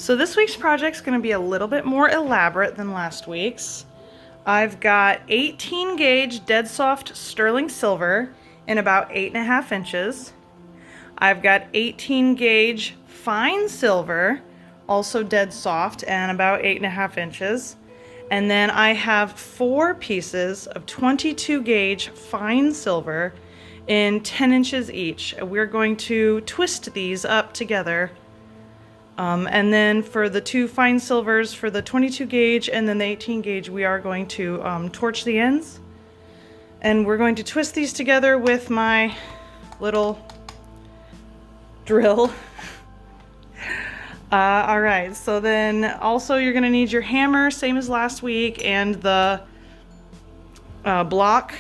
So this week's project's going to be a little bit more elaborate than last week's. I've got 18 gauge dead soft sterling silver in about 8.5 inches. I've got 18 gauge fine silver, also dead soft and about 8.5 inches. And then I have 4 pieces of 22 gauge fine silver in 10 inches each. We're going to twist these up together. And then for the 2 fine silvers, for the 22 gauge and then the 18 gauge, we are going to torch the ends. And we're going to twist these together with my little drill. All right, so then also you're gonna need your hammer, same as last week, and the block.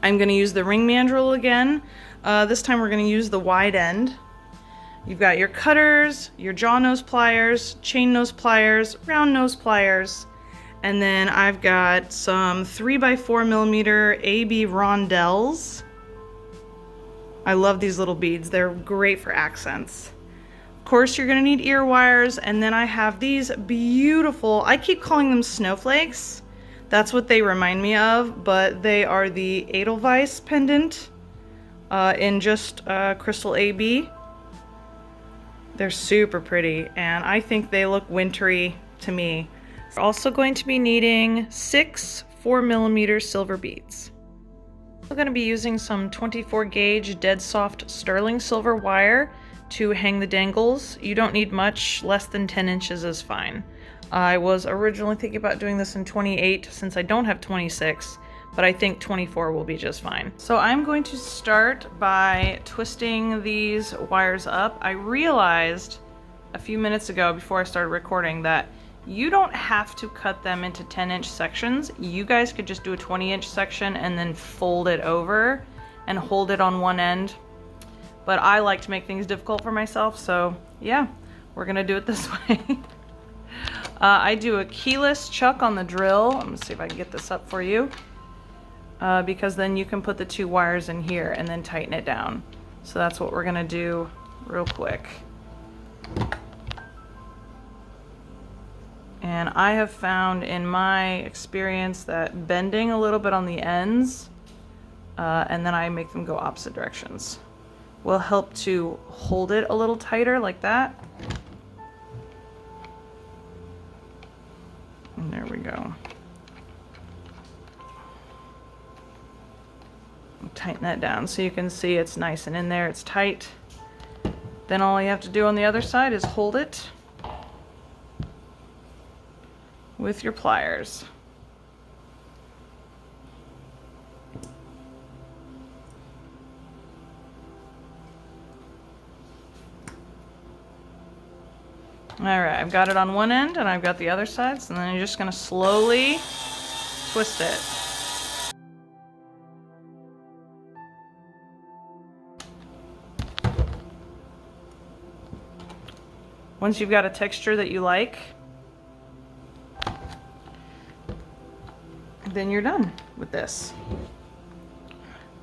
I'm gonna use the ring mandrel again. This time we're gonna use the wide end. You've got your cutters, your jaw nose pliers, chain nose pliers, round nose pliers, and then I've got some 3x4mm AB rondelles. I love these little beads. They're great for accents. Of course, you're gonna need ear wires, and then I have these beautiful, I keep calling them snowflakes. That's what they remind me of, but they are the Edelweiss pendant in just crystal AB. They're super pretty, and I think they look wintry to me. We're also going to be needing 6 4mm silver beads. We're going to be using some 24 gauge dead soft sterling silver wire to hang the dangles. You don't need much, less than 10 inches is fine. I was originally thinking about doing this in 28 since I don't have 26, but I think 24 will be just fine. So I'm going to start by twisting these wires up. I realized a few minutes ago before I started recording that you don't have to cut them into 10-inch sections. You guys could just do a 20-inch section and then fold it over and hold it on one end. But I like to make things difficult for myself, so yeah, we're gonna do it this way. I do a keyless chuck on the drill. I'm gonna see if I can get this up for you. Because then you can put the 2 wires in here and then tighten it down. So that's what we're gonna do real quick. And I have found in my experience that bending a little bit on the ends, and then I make them go opposite directions, will help to hold it a little tighter like that. And there we go. Tighten that down so you can see it's nice and in there, it's tight. Then all you have to do on the other side is hold it with your pliers. All right, I've got it on one end and I've got the other side, so then you're just gonna slowly twist it. Once you've got a texture that you like, then you're done with this.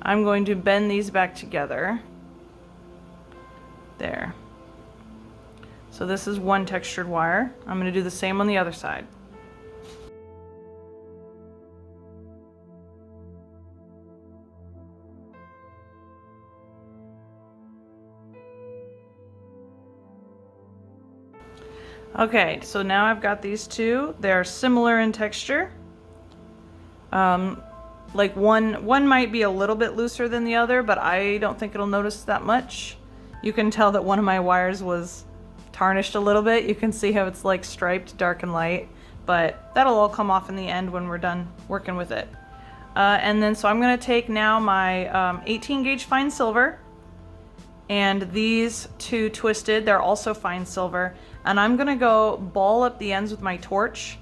I'm going to bend these back together. There. So this is one textured wire. I'm going to do the same on the other side. Okay, so now I've got these 2. They're similar in texture. Like one might be a little bit looser than the other, but I don't think it'll notice that much. You can tell that one of my wires was tarnished a little bit. You can see how it's like striped, dark and light, but that'll all come off in the end when we're done working with it. And then so I'm going to take now my 18 gauge fine silver, and these 2 twisted, they're also fine silver, and I'm gonna go ball up the ends with my torch.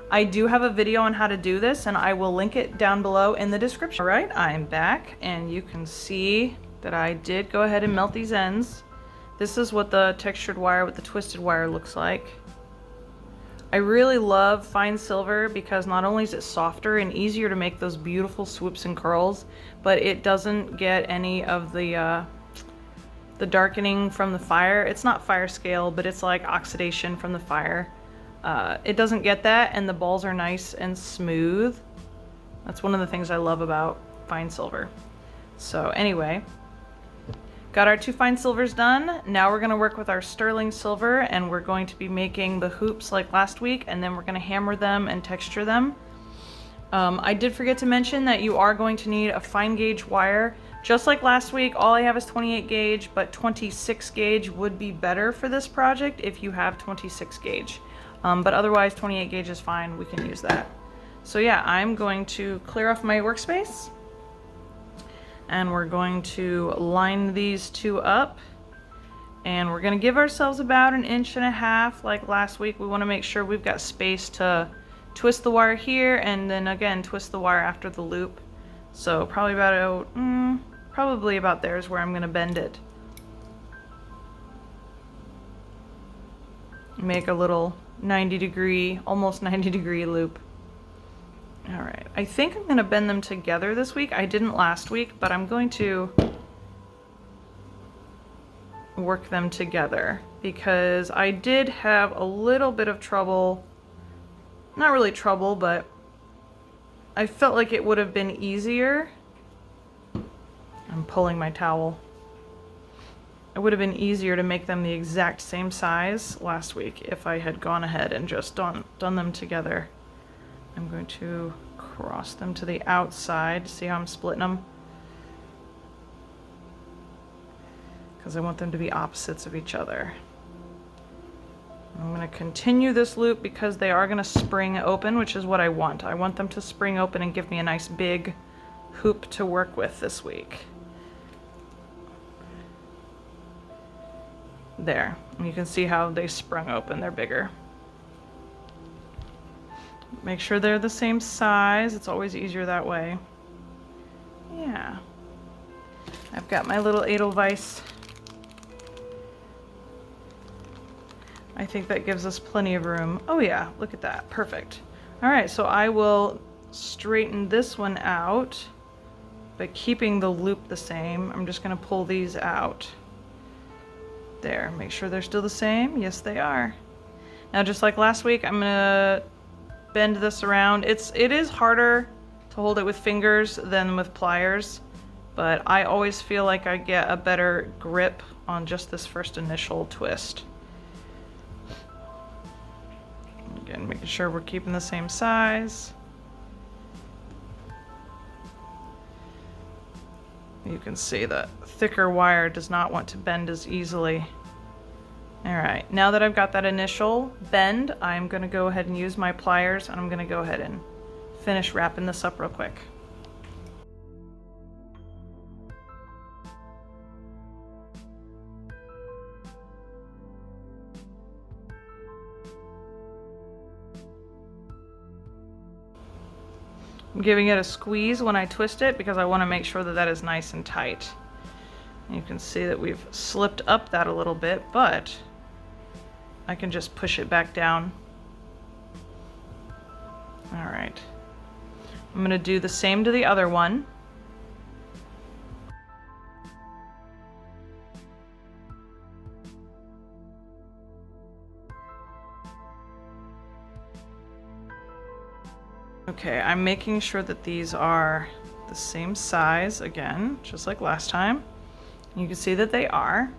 I do have a video on how to do this, and I will link it down below in the description. All right, I'm back, and you can see that I did go ahead and melt these ends. This is what the textured wire with the twisted wire looks like. I really love fine silver because not only is it softer and easier to make those beautiful swoops and curls, but it doesn't get any of the the darkening from the fire. It's not fire scale, but it's like oxidation from the fire. It doesn't get that, and the balls are nice and smooth. That's one of the things I love about fine silver. So anyway, got our 2 fine silvers done. Now we're gonna work with our sterling silver, and we're going to be making the hoops like last week, and then we're gonna hammer them and texture them. I did forget to mention that you are going to need a fine gauge wire. Just like last week, all I have is 28 gauge, but 26 gauge would be better for this project if you have 26 gauge. But otherwise 28 gauge is fine, we can use that. So yeah, I'm going to clear off my workspace, and we're going to line these 2 up, and we're gonna give ourselves about 1.5 inches like last week. We wanna make sure we've got space to twist the wire here, and then again twist the wire after the loop. So probably about there is where I'm gonna bend it. Make a little 90-degree, almost 90-degree loop. All right, I think I'm gonna bend them together this week. I didn't last week, but I'm going to work them together because I did have a little bit of trouble. Not really trouble, but I felt like it would have been easier. I'm pulling my towel. It would have been easier to make them the exact same size last week if I had gone ahead and just done them together. I'm going to cross them to the outside. See how I'm splitting them? Because I want them to be opposites of each other. I'm going to continue this loop because they are going to spring open, which is what I want. I want them to spring open and give me a nice big hoop to work with this week. There, and you can see how they sprung open, they're bigger. Make sure they're the same size, it's always easier that way. Yeah. I've got my little Edelweiss. I think that gives us plenty of room. Oh yeah, look at that, perfect. All right, so I will straighten this one out, but keeping the loop the same. I'm just gonna pull these out. There, make sure they're still the same. Yes, they are. Now, just like last week, I'm gonna bend this around. It is harder to hold it with fingers than with pliers, but I always feel like I get a better grip on just this first initial twist. Again, making sure we're keeping the same size. You can see that thicker wire does not want to bend as easily. All right, now that I've got that initial bend, I'm gonna go ahead and use my pliers, and I'm gonna go ahead and finish wrapping this up real quick. I'm giving it a squeeze when I twist it because I want to make sure that that is nice and tight. You can see that we've slipped up that a little bit, but I can just push it back down. All right. I'm going to do the same to the other one. Okay, I'm making sure that these are the same size again, just like last time. You can see that they are.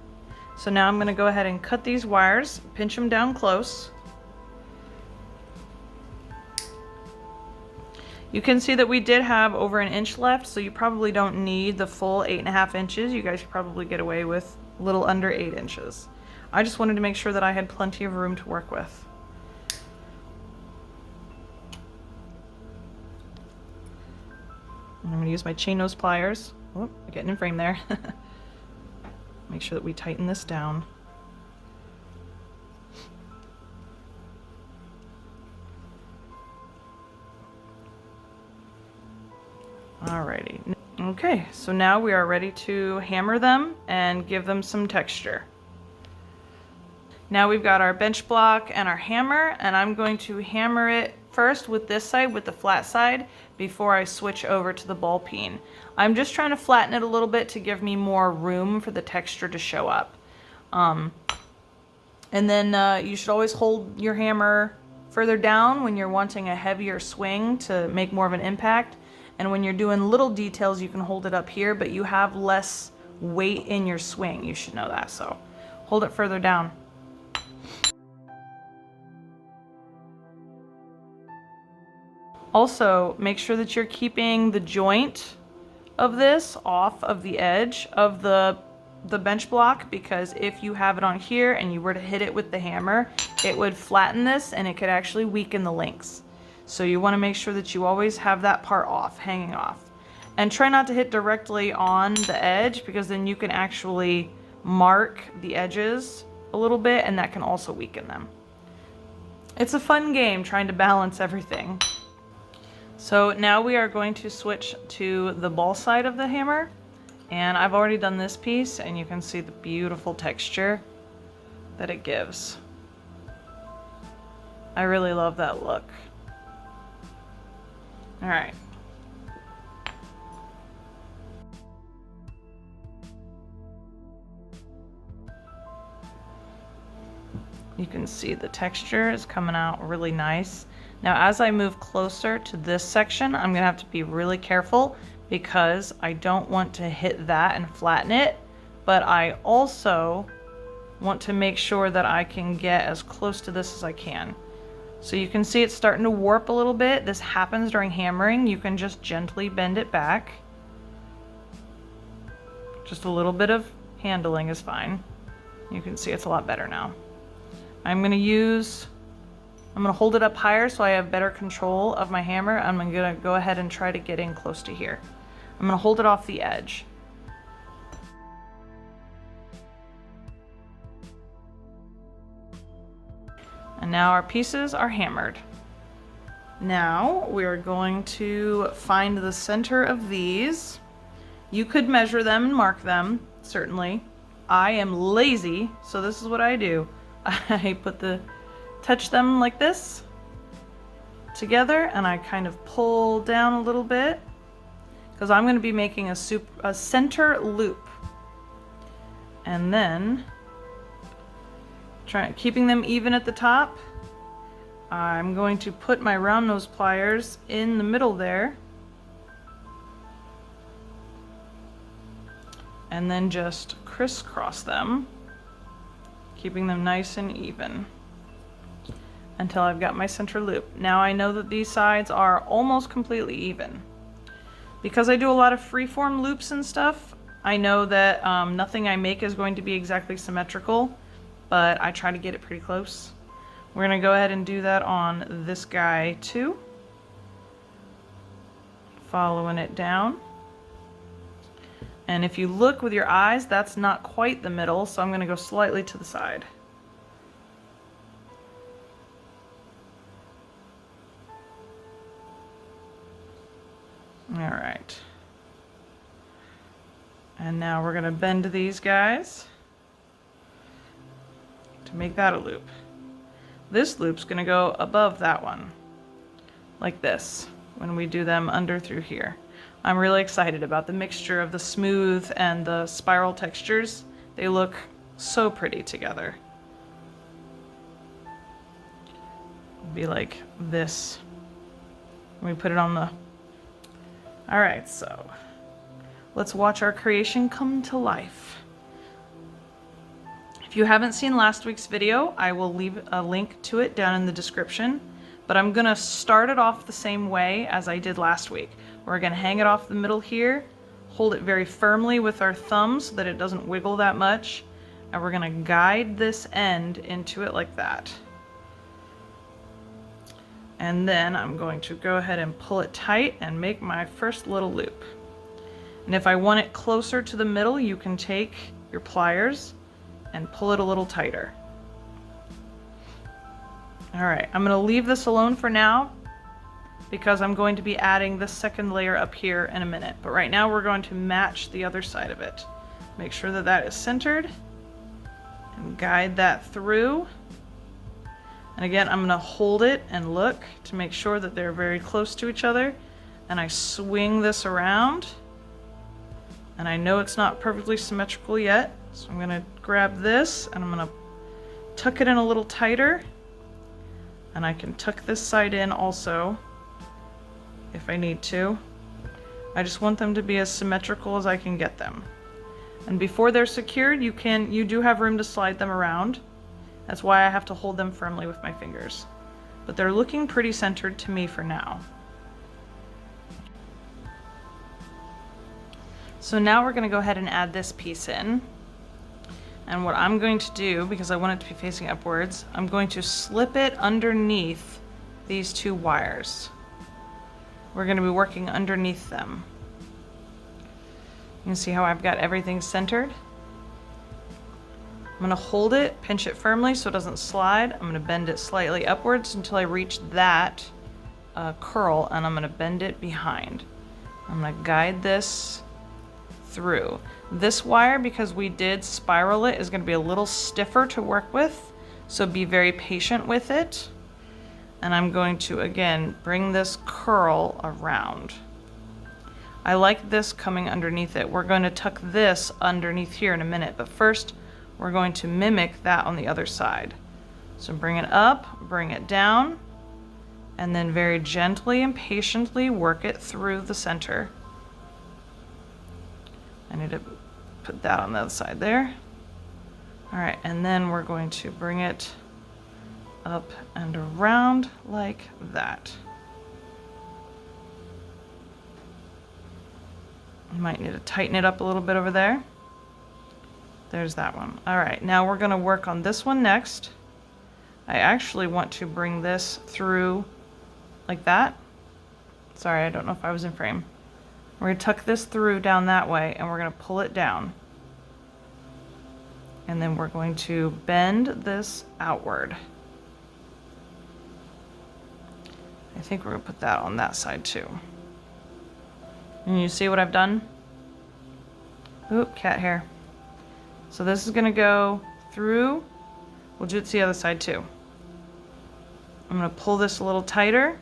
So now I'm going to go ahead and cut these wires, pinch them down close. You can see that we did have over 1 inch left, so you probably don't need the full 8.5 inches. You guys should probably get away with a little under 8 inches. I just wanted to make sure that I had plenty of room to work with. I'm going to use my chain nose pliers. Oh, getting in frame there. Make sure that we tighten this down. Alrighty. Okay, so now we are ready to hammer them and give them some texture. Now we've got our bench block and our hammer, and I'm going to hammer it first with this side, with the flat side, before I switch over to the ball peen. I'm just trying to flatten it a little bit to give me more room for the texture to show up. And then you should always hold your hammer further down when you're wanting a heavier swing to make more of an impact. And when you're doing little details, you can hold it up here, but you have less weight in your swing. You should know that, so hold it further down. Also, make sure that you're keeping the joint of this off of the edge of the bench block, because if you have it on here and you were to hit it with the hammer, it would flatten this and it could actually weaken the links. So you want to make sure that you always have that part off, hanging off. And try not to hit directly on the edge, because then you can actually mark the edges a little bit and that can also weaken them. It's a fun game trying to balance everything. So now we are going to switch to the ball side of the hammer. And I've already done this piece and you can see the beautiful texture that it gives. I really love that look. All right. You can see the texture is coming out really nice. Now, as I move closer to this section, I'm gonna have to be really careful because I don't want to hit that and flatten it, but I also want to make sure that I can get as close to this as I can. So you can see it's starting to warp a little bit. This happens during hammering. You can just gently bend it back. Just a little bit of handling is fine. You can see it's a lot better now. I'm gonna hold it up higher so I have better control of my hammer. I'm gonna go ahead and try to get in close to here. I'm gonna hold it off the edge. And now our pieces are hammered. Now we're going to find the center of these. You could measure them and mark them, certainly. I am lazy, so this is what I do. I touch them like this together and I kind of pull down a little bit because I'm going to be making a center loop. And then keeping them even at the top, I'm going to put my round nose pliers in the middle there and then just crisscross them, keeping them nice and even until I've got my center loop. Now I know that these sides are almost completely even. Because I do a lot of freeform loops and stuff, I know that nothing I make is going to be exactly symmetrical, but I try to get it pretty close. We're gonna go ahead and do that on this guy too. Following it down. And if you look with your eyes, that's not quite the middle, so I'm gonna go slightly to the side. All right. And now we're gonna bend these guys to make that a loop. This loop's gonna go above that one, like this, when we do them under through here. I'm really excited about the mixture of the smooth and the spiral textures. They look so pretty together. It'll be like this when we put it on the... All right, so let's watch our creation come to life. If you haven't seen last week's video, I will leave a link to it down in the description, but I'm gonna start it off the same way as I did last week. We're gonna hang it off the middle here, hold it very firmly with our thumb so that it doesn't wiggle that much, and we're gonna guide this end into it like that. And then I'm going to go ahead and pull it tight and make my first little loop. And if I want it closer to the middle, you can take your pliers and pull it a little tighter. All right, I'm gonna leave this alone for now because I'm going to be adding this second layer up here in a minute. But right now we're going to match the other side of it. Make sure that that is centered and guide that through. And again, I'm gonna hold it and look to make sure that they're very close to each other. and I swing this around. And I know it's not perfectly symmetrical yet, so I'm gonna grab this and I'm gonna tuck it in a little tighter. And I can tuck this side in also if I need to. I just want them to be as symmetrical as I can get them. And before they're secured, you do have room to slide them around. That's why I have to hold them firmly with my fingers. But they're looking pretty centered to me for now. So now we're gonna go ahead and add this piece in. And what I'm going to do, because I want it to be facing upwards, I'm going to slip it underneath these two wires. We're gonna be working underneath them. You can see how I've got everything centered. I'm gonna hold it, pinch it firmly so it doesn't slide. I'm gonna bend it slightly upwards until I reach that curl, and I'm gonna bend it behind. I'm gonna guide this through. This wire, because we did spiral it, is gonna be a little stiffer to work with, so be very patient with it. And I'm going to, again, bring this curl around. I like this coming underneath it. We're going to tuck this underneath here in a minute, but first we're going to mimic that on the other side. So bring it up, bring it down, and then very gently and patiently work it through the center. I need to put that on the other side there. All right, and then we're going to bring it up and around like that. You might need to tighten it up a little bit over there. There's that one. All right, now we're gonna work on this one next. I actually want to bring this through like that. Sorry, I don't know if I was in frame. We're gonna tuck this through down that way, and we're gonna pull it down. And then we're going to bend this outward. I think we're gonna put that on that side too. And you see what I've done? Oop, cat hair. So this is gonna go through. We'll do it to the other side too. I'm gonna pull this a little tighter.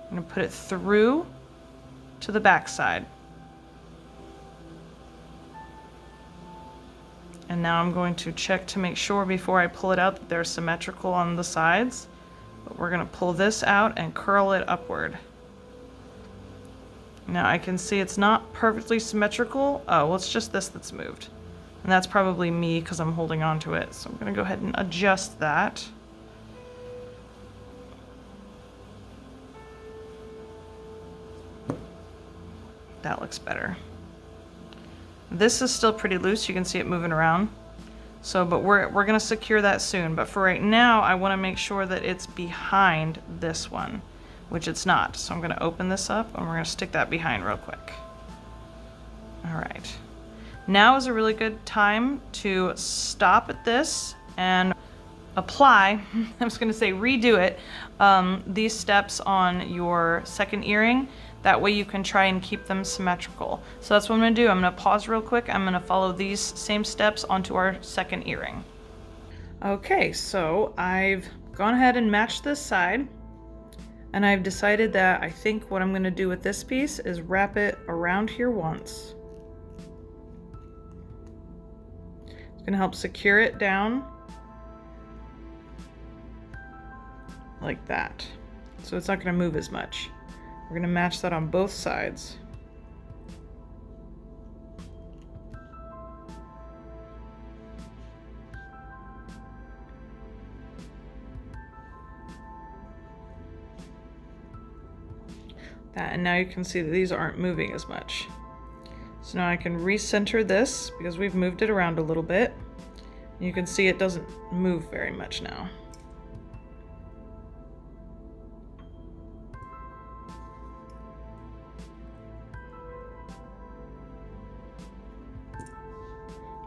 I'm gonna put it through to the back side. And now I'm going to check to make sure before I pull it out that they're symmetrical on the sides. But we're gonna pull this out and curl it upward. Now I can see it's not perfectly symmetrical. Oh, well, it's just this that's moved. And that's probably me because I'm holding on to it. So I'm gonna go ahead and adjust that. That looks better. This is still pretty loose. You can see it moving around. So, but we're gonna secure that soon. But for right now, I wanna make sure that it's behind this one, which it's not. So I'm gonna open this up and we're gonna stick that behind real quick. All right. Now is a really good time to stop at this and apply, I was gonna say redo it, these steps on your second earring. That way you can try and keep them symmetrical. So that's what I'm gonna do. I'm gonna pause real quick. I'm gonna follow these same steps onto our second earring. Okay, so I've gone ahead and matched this side, and I've decided that I think what I'm gonna do with this piece is wrap it around here once. It's gonna help secure it down like that. So it's not gonna move as much. We're gonna match that on both sides. That, and now you can see that these aren't moving as much. So now I can recenter this because we've moved it around a little bit. You can see it doesn't move very much now.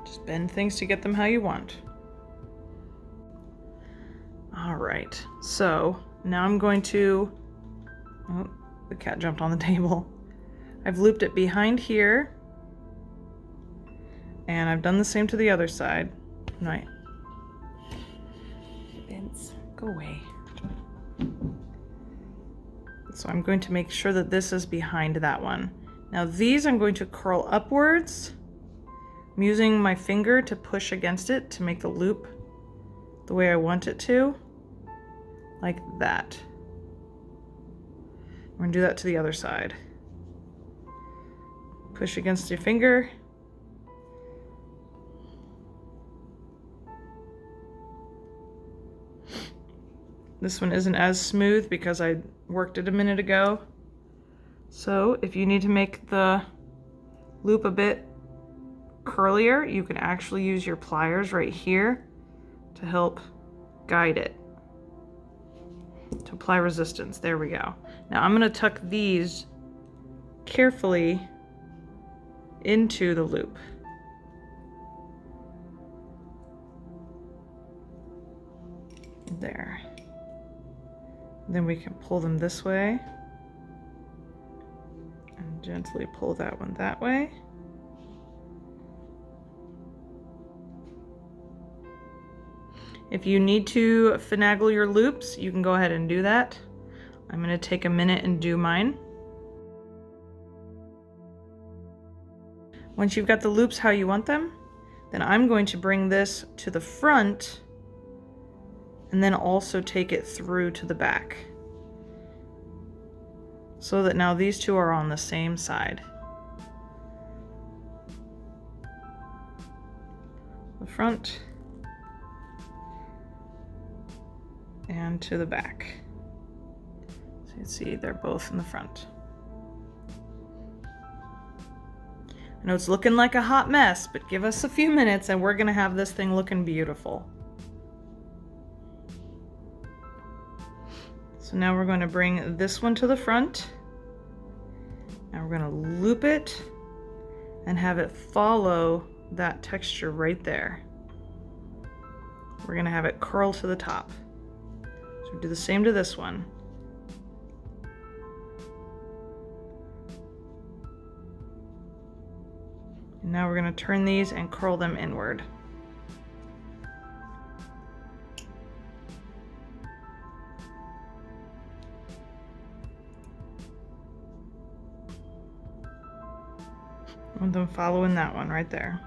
Just bend things to get them how you want. All right, so now I'm going to, oh, the cat jumped on the table. I've looped it behind here, and I've done the same to the other side. Right. Vince, go away. So I'm going to make sure that this is behind that one. Now these I'm going to curl upwards. I'm using my finger to push against it to make the loop the way I want it to, like that. We're gonna do that to the other side. Push against your finger. This one isn't as smooth because I worked it a minute ago. So if you need to make the loop a bit curlier, you can actually use your pliers right here to help guide it, to apply resistance. There we go. Now I'm gonna tuck these carefully into the loop. There. Then we can pull them this way and gently pull that one that way. If you need to finagle your loops, you can go ahead and do that. I'm going to take a minute and do mine. Once you've got the loops how you want them, then I'm going to bring this to the front and then also take it through to the back, so that now these two are on the same side. The front and to the back. So you can see they're both in the front. I know it's looking like a hot mess, but give us a few minutes and we're gonna have this thing looking beautiful. So now we're going to bring this one to the front, and we're going to loop it and have it follow that texture right there. We're going to have it curl to the top. So do the same to this one. And now we're going to turn these and curl them inward. With them following that one right there.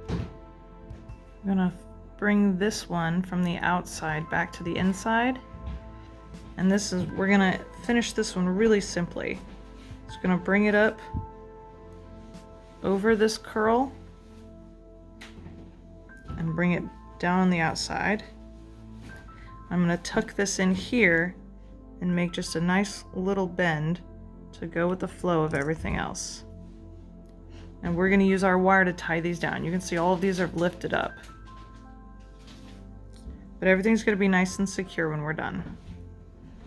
I'm gonna bring this one from the outside back to the inside. And this is, we're gonna finish this one really simply. Just gonna bring it up over this curl and bring it down on the outside. I'm going to tuck this in here and make just a nice little bend to go with the flow of everything else. And we're going to use our wire to tie these down. You can see all of these are lifted up, but everything's going to be nice and secure when we're done.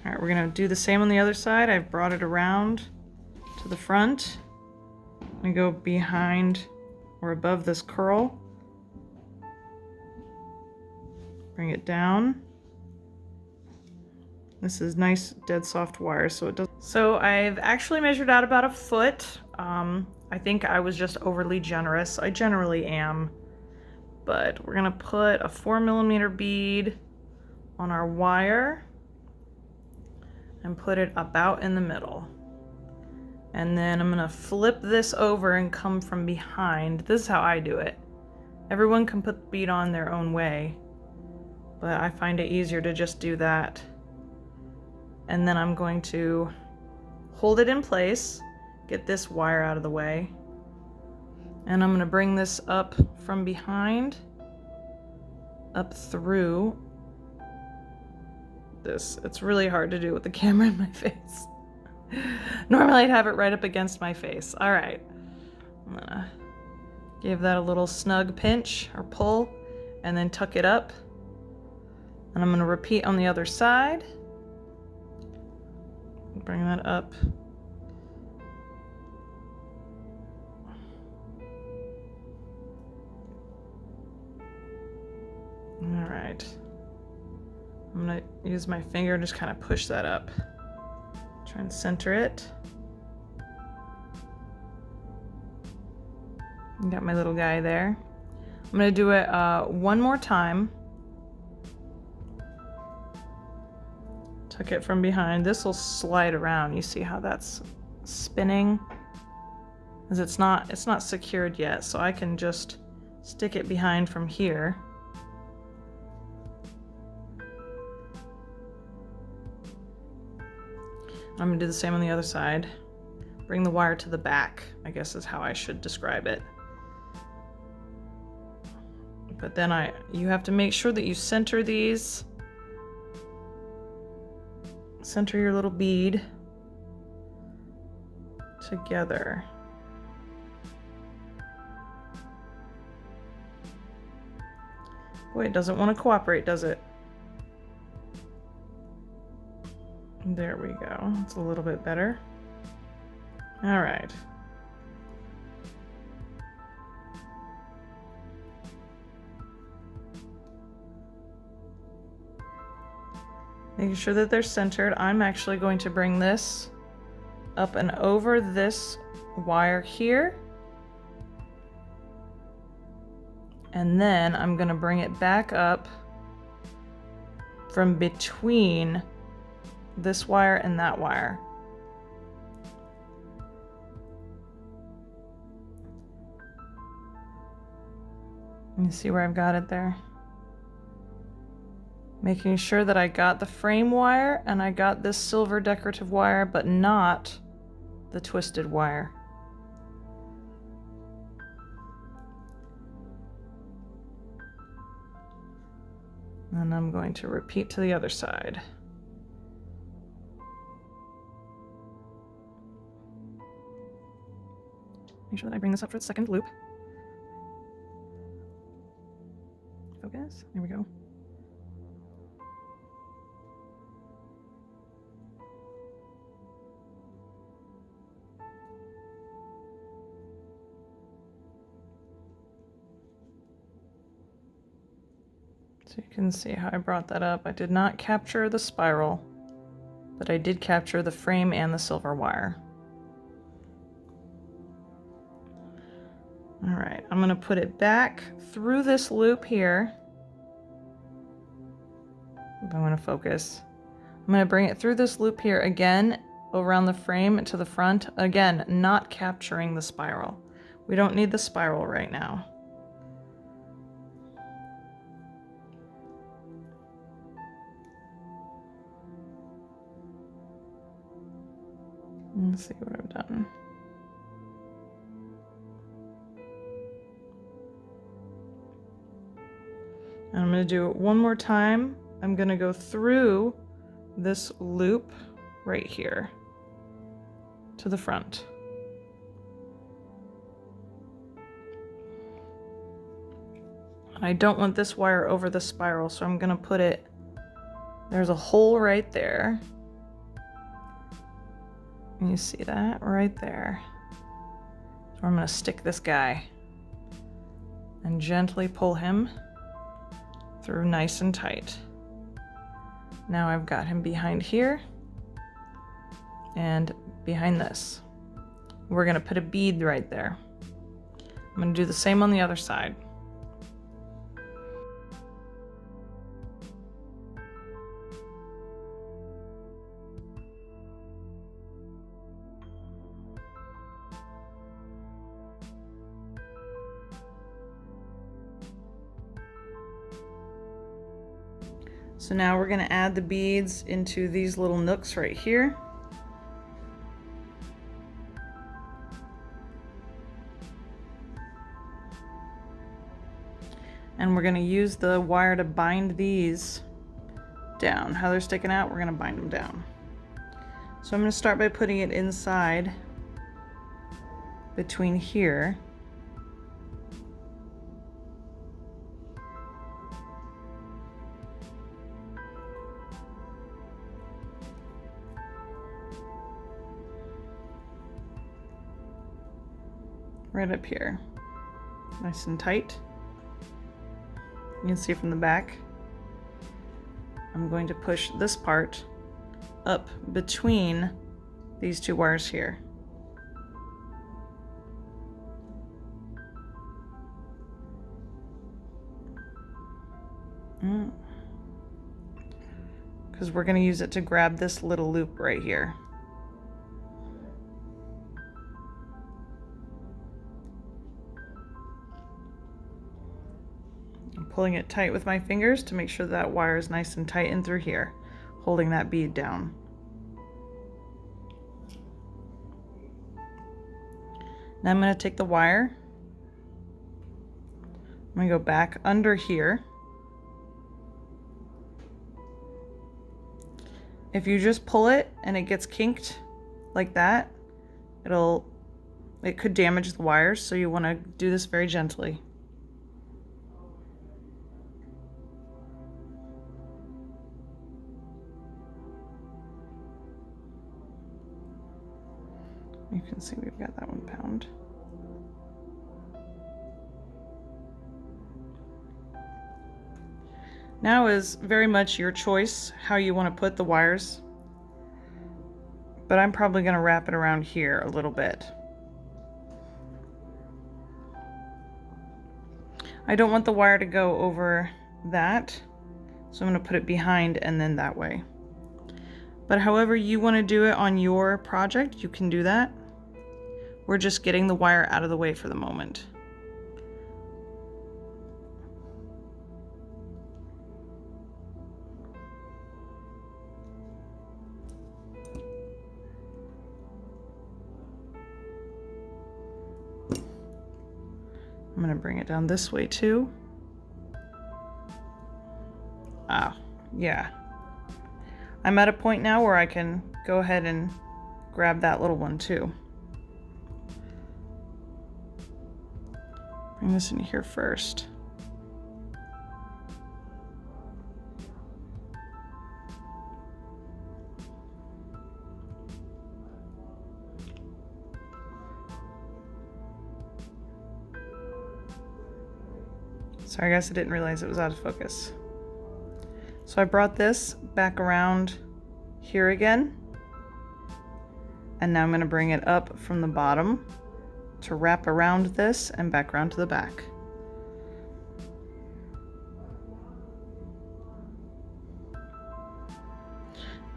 All right, we're going to do the same on the other side. I've brought it around to the front. I'm going to go behind or above this curl, bring it down. This is nice dead soft wire, so it does. So I've actually measured out about a foot. I think I was just overly generous. I generally am, but we're gonna put a 4mm bead on our wire and put it about in the middle. And then I'm gonna flip this over and come from behind. This is how I do it. Everyone can put the bead on their own way, but I find it easier to just do that. And then I'm going to hold it in place, get this wire out of the way, and I'm gonna bring this up from behind, up through this. It's really hard to do with the camera in my face. Normally I'd have it right up against my face. All right, I'm gonna give that a little snug pinch or pull and then tuck it up. And I'm gonna repeat on the other side. Bring that up. All right. I'm gonna use my finger and just kind of push that up. Try and center it. Got my little guy there. I'm gonna do it one more time. Tuck it from behind. This will slide around. You see how that's spinning? As it's not secured yet, so I can just stick it behind from here. I'm gonna do the same on the other side. Bring the wire to the back, I guess is how I should describe it. But then you have to make sure that you center these. Center your little bead together. Boy, it doesn't want to cooperate, does it? There we go. It's a little bit better. All right. Making sure that they're centered. I'm actually going to bring this up and over this wire here. And then I'm going to bring it back up from between this wire and that wire. You see where I've got it there? Making sure that I got the frame wire and I got this silver decorative wire, but not the twisted wire. And I'm going to repeat to the other side. Make sure that I bring this up for the second loop. Focus, there we go. So you can see how I brought that up. I did not capture the spiral, but I did capture the frame and the silver wire. All right, I'm gonna put it back through this loop here. If I wanna focus. I'm gonna bring it through this loop here again, around the frame to the front. Again, not capturing the spiral. We don't need the spiral right now. Let's see what I've done. And I'm going to do it one more time. I'm going to go through this loop right here to the front. And I don't want this wire over the spiral, so I'm going to put it, there's a hole right there. You see that right there. So I'm going to stick this guy and gently pull him through nice and tight. Now I've got him behind here and behind this. We're going to put a bead right there. I'm going to do the same on the other side. So now we're going to add the beads into these little nooks right here. And we're going to use the wire to bind these down. How they're sticking out, we're going to bind them down. So I'm going to start by putting it inside between here. Right up here, nice and tight. You can see from the back. I'm going to push this part up between these two wires here. Because we're going to use it to grab this little loop right here. I'm pulling it tight with my fingers to make sure that wire is nice and tight in through here, holding that bead down. Now I'm going to take the wire, I'm going to go back under here. If you just pull it and it gets kinked like that, it could damage the wires, so you want to do this very gently. You can see we've got that one pound. Now is very much your choice how you want to put the wires, but I'm probably going to wrap it around here a little bit. I don't want the wire to go over that, so I'm going to put it behind and then that way. But however you want to do it on your project, you can do that. We're just getting the wire out of the way for the moment. I'm going to bring it down this way too. Ah, yeah. I'm at a point now where I can go ahead and grab that little one too. Bring this in here first. Sorry guys, I didn't realize it was out of focus. So I brought this back around here again, and now I'm going to bring it up from the bottom to wrap around this and back around to the back.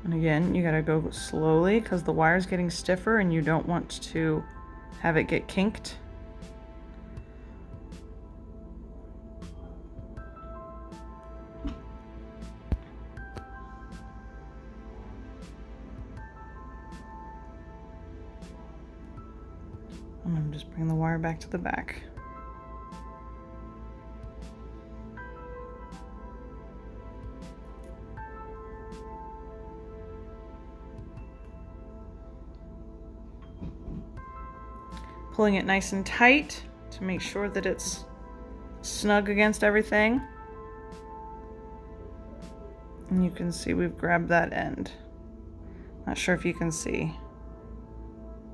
And again, you got to go slowly because the wire's getting stiffer and you don't want to have it get kinked. I'm going to just bring the wire back to the back. Pulling it nice and tight to make sure that it's snug against everything. And you can see we've grabbed that end. Not sure if you can see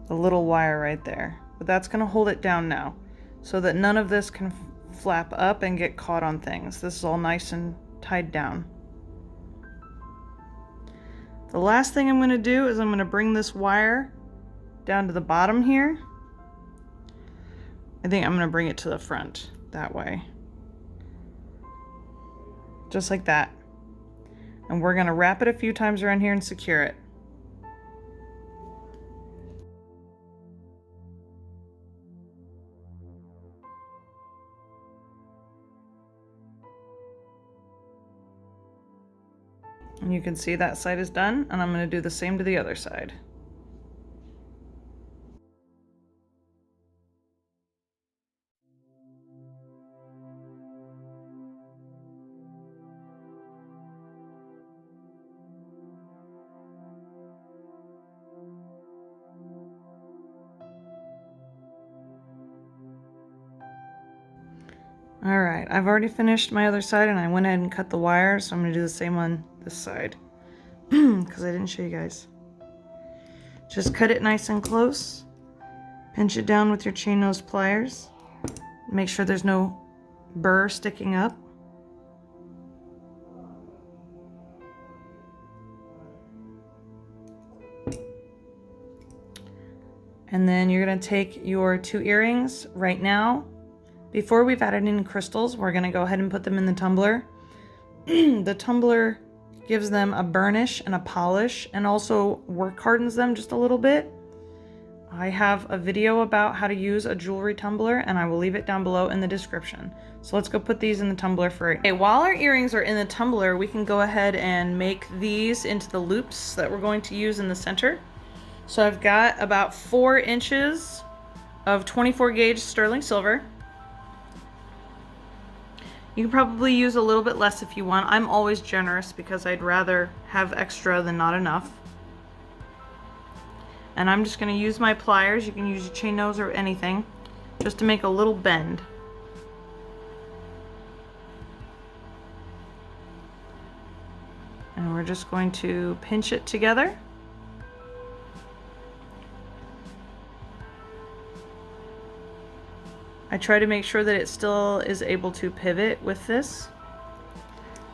the little wire right there. But that's going to hold it down now so that none of this can flap up and get caught on things. This is all nice and tied down. The last thing I'm going to do is I'm going to bring this wire down to the bottom here. I think I'm going to bring it to the front that way. Just like that. And we're going to wrap it a few times around here and secure it. And you can see that side is done, and I'm going to do the same to the other side. All right, I've already finished my other side and I went ahead and cut the wire, so I'm going to do the same on this side because I didn't show you guys. Just cut it nice and close, pinch it down with your chain nose pliers, make sure there's no burr sticking up. And then you're gonna take your 2 earrings right now. Before we've added in crystals, we're gonna go ahead and put them in the tumbler. The tumbler gives them a burnish and a polish and also work hardens them just a little bit. I have a video about how to use a jewelry tumbler and I will leave it down below in the description. So let's go put these in the tumbler for it. Okay, while our earrings are in the tumbler, we can go ahead and make these into the loops that we're going to use in the center. So I've got about 4 inches of 24 gauge sterling silver. You can probably use a little bit less if you want. I'm always generous because I'd rather have extra than not enough. And I'm just going to use my pliers. You can use your chain nose or anything just to make a little bend. And we're just going to pinch it together. I try to make sure that it still is able to pivot with this.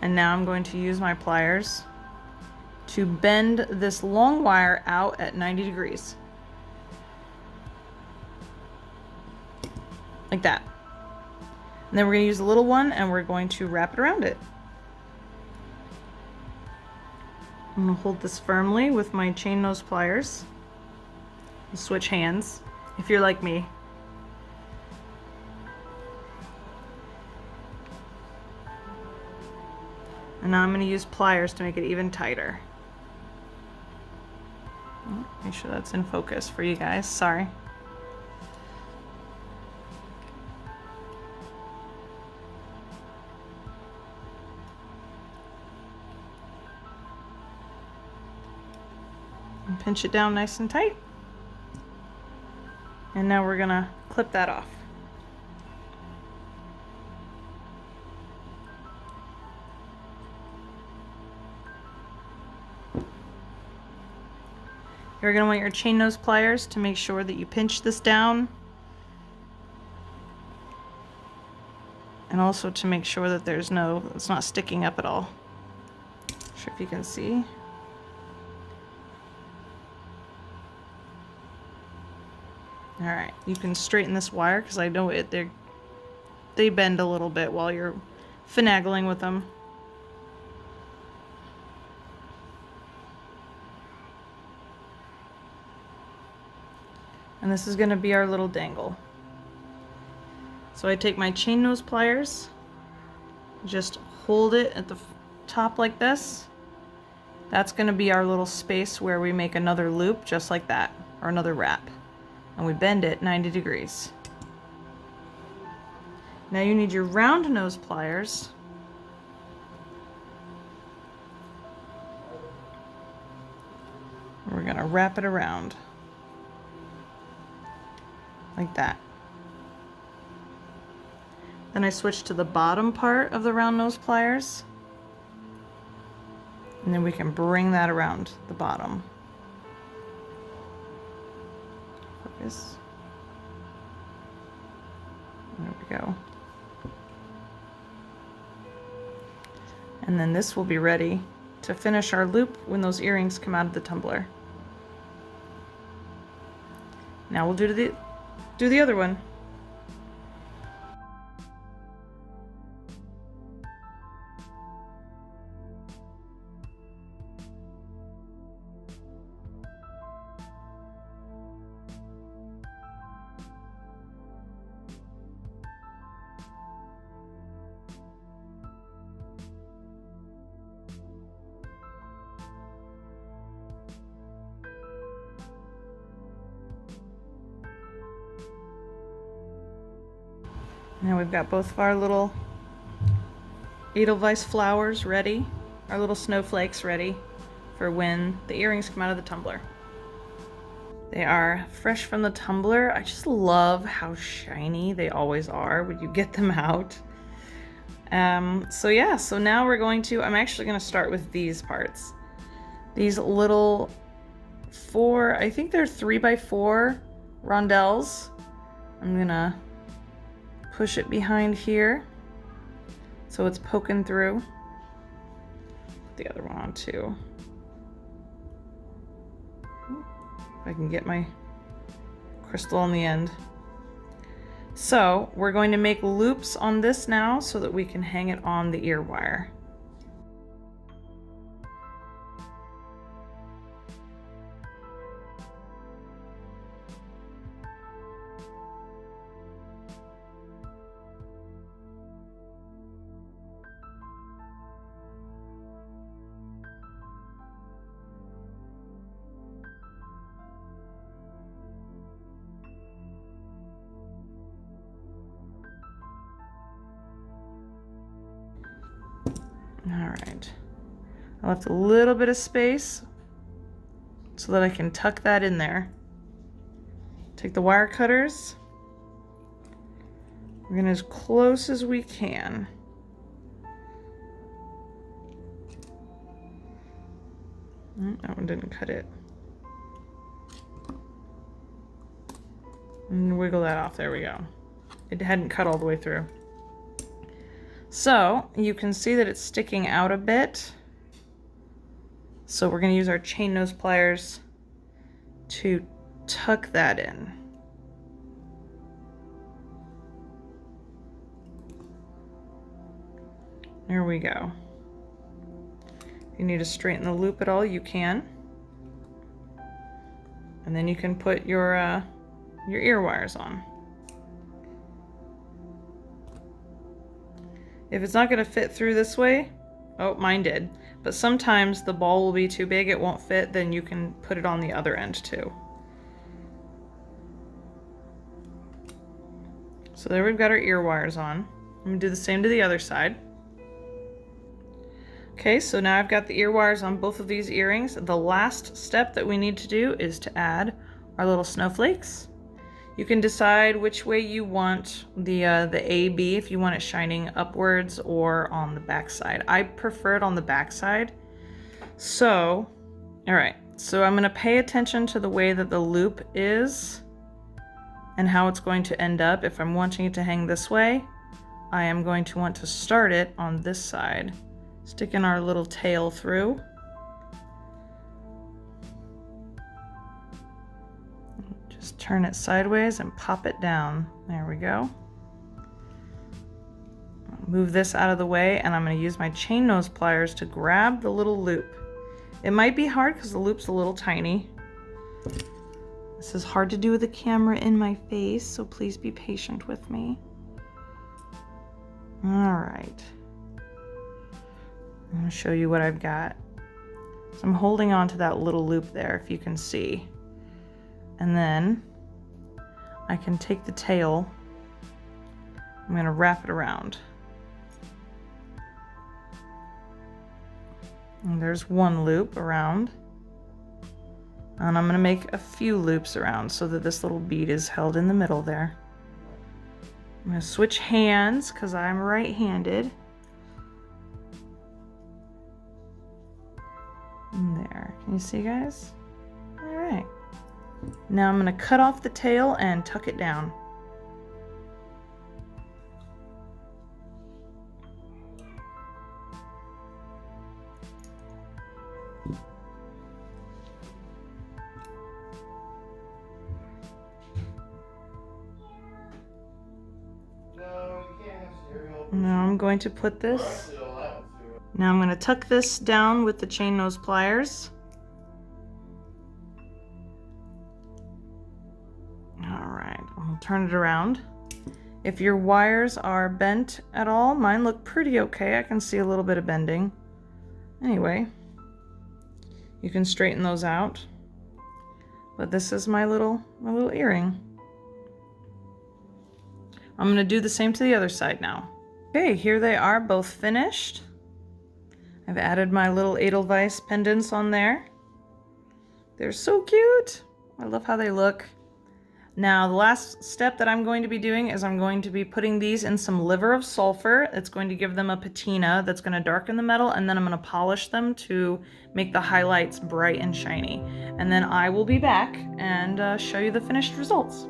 And now I'm going to use my pliers to bend this long wire out at 90 degrees. Like that. And then we're going to use a little one and we're going to wrap it around it. I'm going to hold this firmly with my chain nose pliers. And switch hands if you're like me. And now I'm going to use pliers to make it even tighter. Make sure that's in focus for you guys. Sorry. And pinch it down nice and tight. And now we're going to clip that off. You're going to want your chain nose pliers to make sure that you pinch this down. And also to make sure that it's not sticking up at all. Not sure if you can see. Alright, you can straighten this wire because I know they bend a little bit while you're finagling with them. And this is going to be our little dangle. So I take my chain nose pliers, just hold it at the top like this. That's going to be our little space where we make another loop just like that, or another wrap. And we bend it 90 degrees. Now you need your round nose pliers. We're going to wrap it around. Like that. Then I switch to the bottom part of the round nose pliers. And then we can bring that around the bottom. Focus. There we go. And then this will be ready to finish our loop when those earrings come out of the tumbler. Now we'll do the other one. Now we've got both of our little Edelweiss flowers ready, our little snowflakes ready for when the earrings come out of the tumbler. They are fresh from the tumbler. I just love how shiny they always are when you get them out. So yeah, so now I'm actually going to start with these parts. These little I think they're 3x4 rondelles. I'm going to push it behind here so it's poking through. Put the other one on too. If I can get my crystal on the end. So we're going to make loops on this now so that we can hang it on the ear wire. All right, I left a little bit of space so that I can tuck that in there. Take the wire cutters. We're gonna as close as we can. That one didn't cut it. And wiggle that off, there we go. It hadn't cut all the way through. So you can see that it's sticking out a bit. So we're going to use our chain nose pliers to tuck that in. There we go. If you need to straighten the loop at all, you can. And then you can put your ear wires on. If it's not going to fit through this way, oh, mine did, but sometimes the ball will be too big, it won't fit, then you can put it on the other end too. So there we've got our ear wires on. I'm going to do the same to the other side. Okay, so now I've got the ear wires on both of these earrings. The last step that we need to do is to add our little snowflakes. You can decide which way you want the AB, if you want it shining upwards or on the back side. I prefer it on the back side. So, all right, so I'm gonna pay attention to the way that the loop is and how it's going to end up. If I'm wanting it to hang this way, I am going to want to start it on this side. Sticking our little tail through. Just turn it sideways and pop it down. There we go. Move this out of the way, and I'm going to use my chain nose pliers to grab the little loop. It might be hard because the loop's a little tiny. This is hard to do with the camera in my face, so please be patient with me. All right. I'm going to show you what I've got. So I'm holding on to that little loop there, if you can see. And then I can take the tail, I'm going to wrap it around. And there's one loop around. And I'm going to make a few loops around so that this little bead is held in the middle there. I'm going to switch hands because I'm right-handed. There, can you see, guys? All right. Now I'm going to cut off the tail and tuck it down. Now I'm going to put this. Now I'm going to tuck this down with the chain nose pliers. All right, I'll turn it around. If your wires are bent at all, mine look pretty okay. I can see a little bit of bending. Anyway, you can straighten those out. But this is my little earring. I'm going to do the same to the other side now. Okay, here they are, both finished. I've added my little Edelweiss pendants on there. They're so cute. I love how they look. Now, the last step that I'm going to be doing is I'm going to be putting these in some liver of sulfur. It's going to give them a patina that's going to darken the metal, and then I'm going to polish them to make the highlights bright and shiny. And then I will be back and show you the finished results.